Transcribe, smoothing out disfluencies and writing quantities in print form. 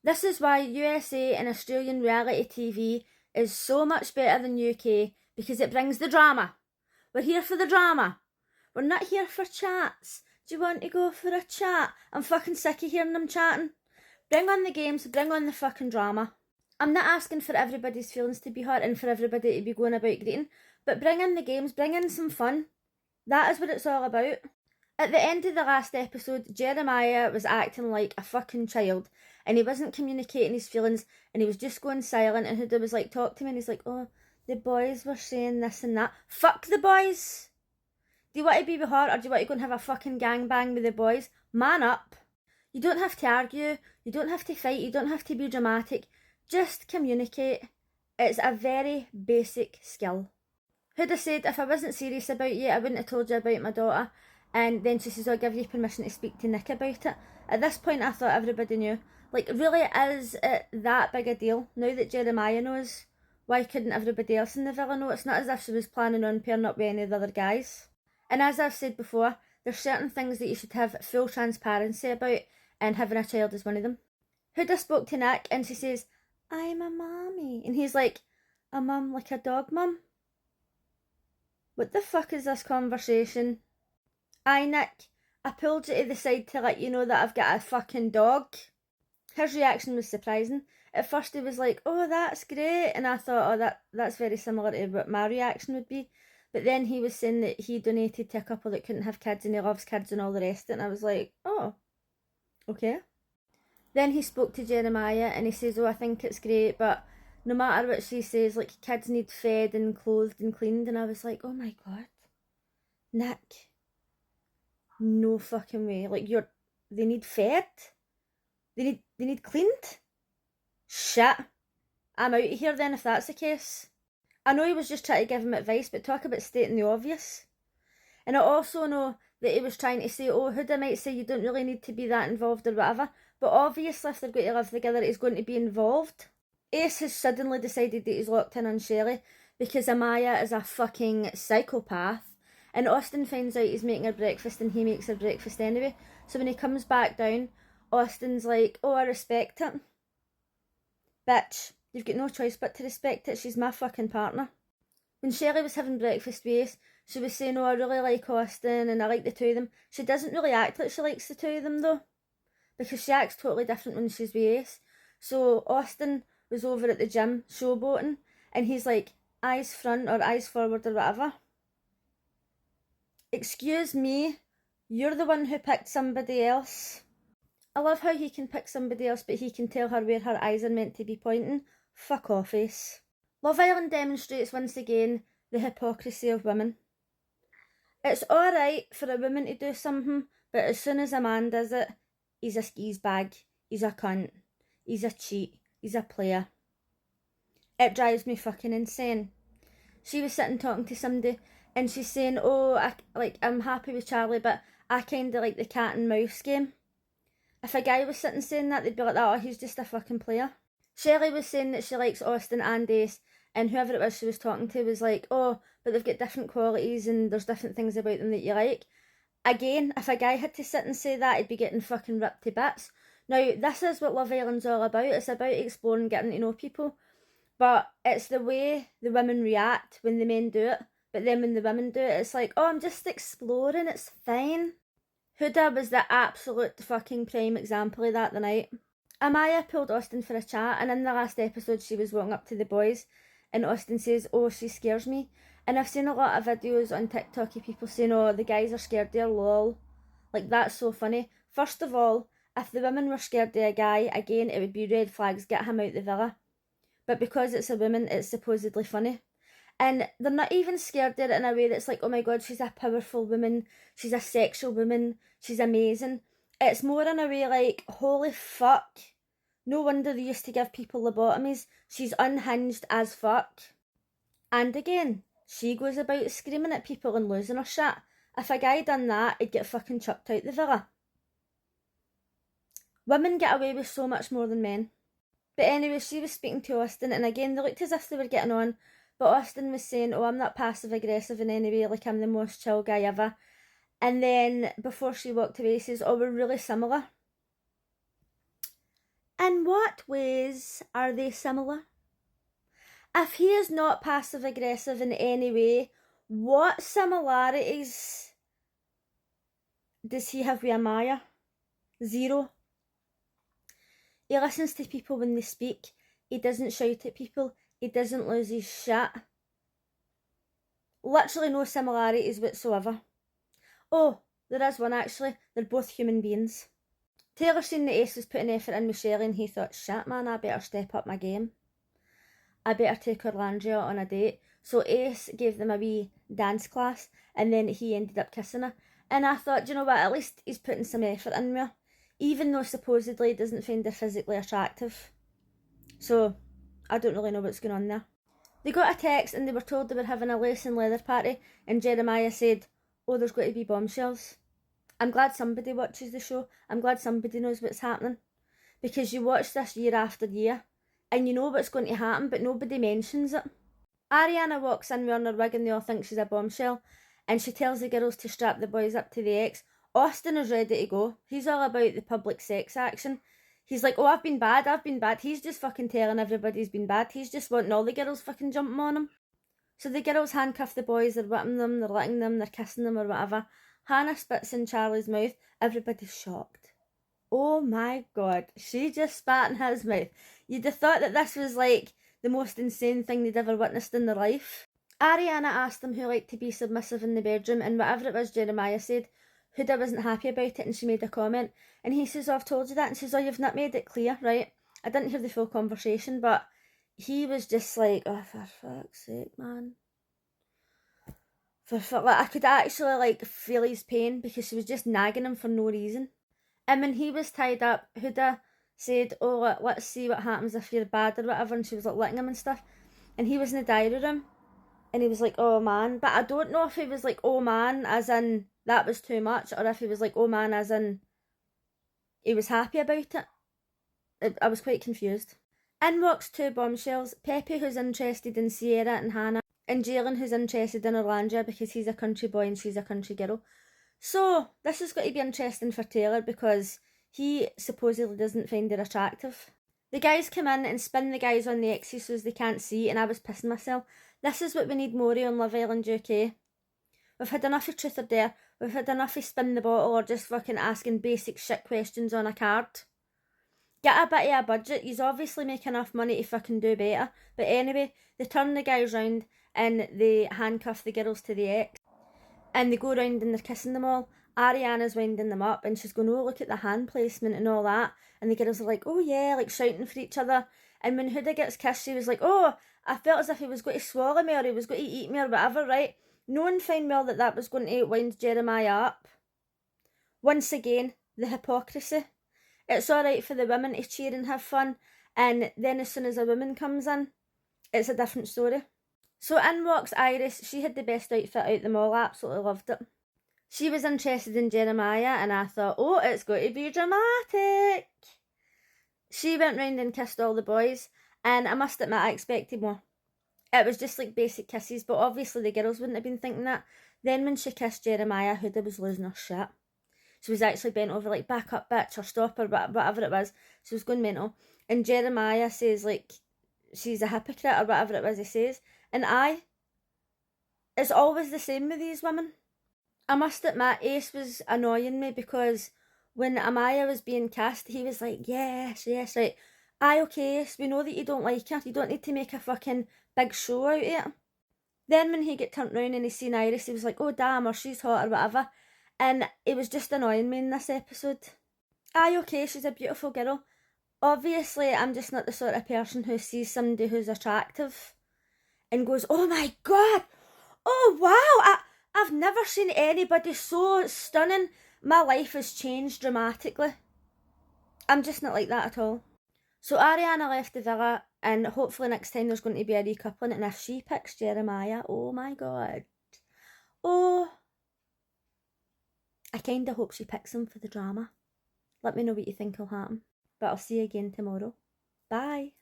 This is why USA and Australian reality TV is so much better than UK, because it brings the drama. We're here for the drama. We're not here for chats. Do you want to go for a chat? I'm fucking sick of hearing them chatting. Bring on the games, bring on the fucking drama. I'm not asking for everybody's feelings to be hurt and for everybody to be going about greeting, but bring in the games, bring in some fun. That is what it's all about. At the end of the last episode, Jeremiah was acting like a fucking child and he wasn't communicating his feelings and he was just going silent, and Huda was like, talk to me, and he's like, oh, the boys were saying this and that. Fuck the boys! Do you want to be with her or do you want to go and have a fucking gangbang with the boys? Man up. You don't have to argue, you don't have to fight, you don't have to be dramatic. Just communicate. It's a very basic skill. Huda said, if I wasn't serious about you, I wouldn't have told you about my daughter. And then she says, I'll give you permission to speak to Nick about it. At this point, I thought everybody knew. Like, really, is it that big a deal? Now that Jeremiah knows, why couldn't everybody else in the villa know? It's not as if she was planning on pairing up with any of the other guys. And as I've said before, there's certain things that you should have full transparency about, and having a child is one of them. Huda spoke to Nick and she says, I'm a mommy. And he's like, a mum like a dog mum? What the fuck is this conversation? Aye, Nick, I pulled you to the side to let you know that I've got a fucking dog. His reaction was surprising. At first he was like, oh, that's great. And I thought, oh, that's very similar to what my reaction would be. But then he was saying that he donated to a couple that couldn't have kids and he loves kids and all the rest of it. And I was like, oh, okay. Then he spoke to Jeremiah and he says, oh, I think it's great, but no matter what she says, like, kids need fed and clothed and cleaned. And I was like, oh my God, Nick, no fucking way. Like, they need fed? They need cleaned? Shit. I'm out of here then if that's the case. I know he was just trying to give him advice, but talk about stating the obvious. And I also know that he was trying to say, oh, Huda might say you don't really need to be that involved or whatever, but obviously if they're going to live together, he's going to be involved. Ace has suddenly decided that he's locked in on Shelley because Amaya is a fucking psychopath, and Austin finds out he's making her breakfast and he makes her breakfast anyway. So when he comes back down, Austin's like, oh, I respect it. Bitch, you've got no choice but to respect it. She's my fucking partner. When Shelley was having breakfast with Ace, she was saying, oh, I really like Austin and I like the two of them. She doesn't really act like she likes the two of them though, because she acts totally different when she's with Ace. So Austin was over at the gym showboating and he's like, eyes front or eyes forward or whatever. Excuse me, you're the one who picked somebody else. I love how he can pick somebody else but he can tell her where her eyes are meant to be pointing. Fuck off, Ace. Love Island demonstrates once again the hypocrisy of women. It's alright for a woman to do something, but as soon as a man does it, he's a skis bag, he's a cunt, he's a cheat, he's a player. It drives me fucking insane. She was sitting talking to somebody and she's saying, oh, I'm happy with Charlie, but I kind of like the cat and mouse game. If a guy was sitting saying that, they'd be like, oh, he's just a fucking player. Shelley was saying that she likes Austin and Ace, and whoever it was she was talking to was like, oh, but they've got different qualities and there's different things about them that you like. Again, if a guy had to sit and say that, he'd be getting fucking ripped to bits. Now, this is what Love Island's all about. It's about exploring, getting to know people. But it's the way the women react when the men do it. But then when the women do it, it's like, oh, I'm just exploring, it's fine. Huda was the absolute fucking prime example of that the night. Amaya pulled Austin for a chat, and in the last episode she was walking up to the boys and Austin says, oh, she scares me. And I've seen a lot of videos on TikTok of people saying, oh, the guys are scared of her, lol. Like, that's so funny. First of all, if the women were scared of a guy, again, it would be red flags, get him out the villa. But because it's a woman, it's supposedly funny. And they're not even scared of it in a way that's like, oh my God, she's a powerful woman, she's a sexual woman, she's amazing. It's more in a way like, holy fuck, no wonder they used to give people lobotomies, she's unhinged as fuck. And again, she goes about screaming at people and losing her shit. If a guy done that, he'd get fucking chucked out the villa. Women get away with so much more than men. But anyway, she was speaking to Austin, and again, they looked as if they were getting on, but Austin was saying, oh, I'm not passive-aggressive in any way, like I'm the most chill guy ever. And then, before she walked away, he says, oh, we're really similar. In what ways are they similar? If he is not passive aggressive in any way, what similarities does he have with Amaya? Zero. He listens to people when they speak. He doesn't shout at people. He doesn't lose his shit. Literally no similarities whatsoever. Oh, there is one actually. They're both human beings. Taylor seen that Ace was putting effort in with Shelley and he thought, shit man, I better step up my game. I better take Orlandria on a date. So Ace gave them a wee dance class and then he ended up kissing her. And I thought, you know what, at least he's putting some effort in with her. Even though supposedly he doesn't find her physically attractive. So, I don't really know what's going on there. They got a text and they were told they were having a lace and leather party and Jeremiah said, oh, there's got to be bombshells. I'm glad somebody watches the show. I'm glad somebody knows what's happening. Because you watch this year after year and you know what's going to happen but nobody mentions it. Ariana walks in wearing her wig and they all think she's a bombshell and she tells the girls to strap the boys up to the ex. Austin is ready to go. He's all about the public sex action. He's like, oh, I've been bad. He's just fucking telling everybody he's been bad. He's just wanting all the girls fucking jumping on him. So the girls handcuff the boys, they're whipping them, they're licking them, they're kissing them or whatever. Hannah spits in Charlie's mouth. Everybody's shocked. Oh my god, she just spat in his mouth. You'd have thought that this was like the most insane thing they'd ever witnessed in their life. Ariana asked them who liked to be submissive in the bedroom, and whatever it was Jeremiah said, Huda wasn't happy about it and she made a comment. And he says, oh, I've told you that. And she says, oh, you've not made it clear, right? I didn't hear the full conversation, but he was just like, oh, for fuck's sake, man. Like, I could actually like feel his pain because she was just nagging him for no reason. And when he was tied up, Huda said, oh, let's see what happens if you're bad or whatever. And she was like licking him and stuff. And he was in the diary room. And he was like, oh man. But I don't know if he was like, oh man, as in that was too much. Or if he was like, oh man, as in he was happy about it. I was quite confused. In walks two bombshells. Pepe, who's interested in Sierra and Hannah. And Jalen, who's interested in Orlandria because he's a country boy and she's a country girl. So, this is going to be interesting for Taylor because he supposedly doesn't find her attractive. The guys come in and spin the guys on the X's so they can't see, and I was pissing myself. This is what we need more on Love Island UK. We've had enough of Truth or Dare. We've had enough of spin the bottle or just fucking asking basic shit questions on a card. Get a bit of a budget. He's obviously make enough money to fucking do better. But anyway, they turn the guys round and they handcuff the girls to the ex. And they go round and they're kissing them all. Ariana's winding them up and she's going, oh, look at the hand placement and all that. And the girls are like, oh yeah, like shouting for each other. And when Huda gets kissed, she was like, oh, I felt as if he was going to swallow me or he was going to eat me or whatever, right? Knowing fine well that that was going to wind Jeremiah up. Once again, the hypocrisy. It's alright for the women to cheer and have fun. And then as soon as a woman comes in, it's a different story. So in walks Iris. She had the best outfit out of them all. Absolutely loved it. She was interested in Jeremiah and I thought, oh, it's going to be dramatic. She went round and kissed all the boys and I must admit I expected more. It was just like basic kisses, but obviously the girls wouldn't have been thinking that. Then when she kissed Jeremiah, Huda was losing her shit. She was actually bent over like, back up bitch or stop or whatever it was. She was going mental. And Jeremiah says like, she's a hypocrite or whatever it was he says. And it's always the same with these women. I must admit, Ace was annoying me because when Amaya was being cast, he was like, yes, right. Aye, okay, Ace, we know that you don't like her. You don't need to make a fucking big show out of it. Then when he got turned round and he seen Iris, he was like, oh damn, or she's hot or whatever. And it was just annoying me in this episode. Aye, okay, she's a beautiful girl. Obviously, I'm just not the sort of person who sees somebody who's attractive and goes, oh my god, oh wow, I've never seen anybody so stunning. My life has changed dramatically. I'm just not like that at all. So Ariana left the villa and hopefully next time there's going to be a recoupling, and if she picks Jeremiah, oh my god. Oh, I kind of hope she picks him for the drama. Let me know what you think will happen. But I'll see you again tomorrow. Bye.